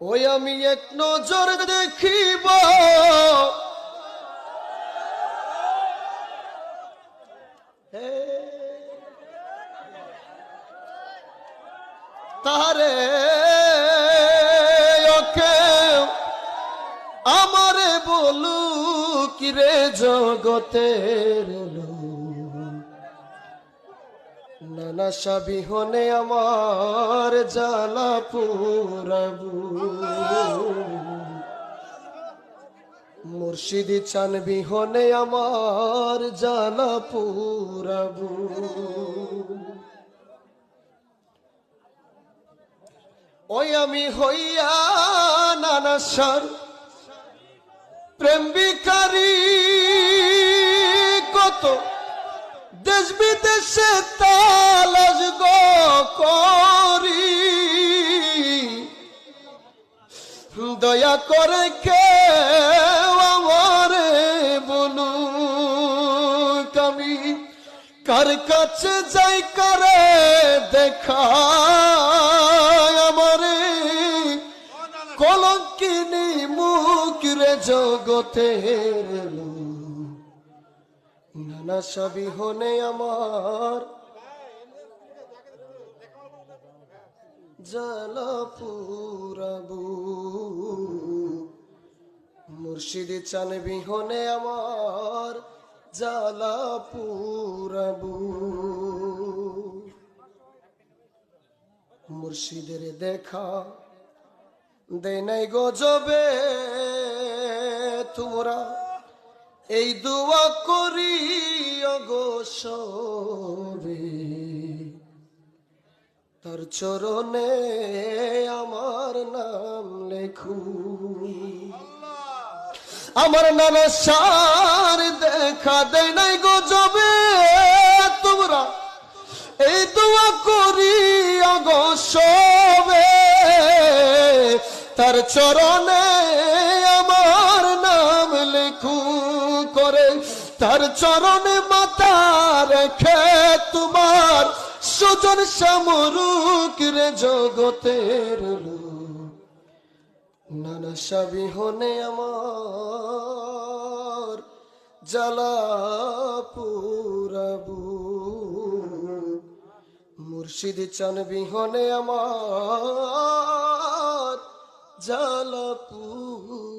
ওই আমি এক নজর দেখিব তারে ওকে আমারে বলু কিরে জগতের নানা সাবিহনে আমার জ্বালা পুরাবু মুর্শিদি চান বিহনে আমার জ্বালা পুরাবু ওই আমি হইয়া নানা সার প্রেম বিকারী কত দেশ বিদেশে তালাশ গো করি দয়া করে কে আমারে বলু আমি কার কাছে যাই করে দেখা আমারে কলঙ্কিনী মুখ রে জগতের নানা সাবিহনে আমার জ্বালা পুরাবু মুর্শিদি চান বিহনে আমার জ্বালা পুরাবু মুর্শিদের দেখা দেয় নাই গজবে তোমরা এই দোয়া করি গো সবে তার চরণে আমার নাম লেখু আমার নানা সার দেখা দেয় নাই গজবে তোমরা এই দোয়া করি গো সবে তার চরণে আমার নাম লেখু করে তার চরণে মাথা রেখে তোমার সুজন সামরুক রে জগতের নানা সাবিহনে আমার জ্বালা পুরাবু মুর্শিদি চান বিহনে আমার জ্বালা পুরাবু।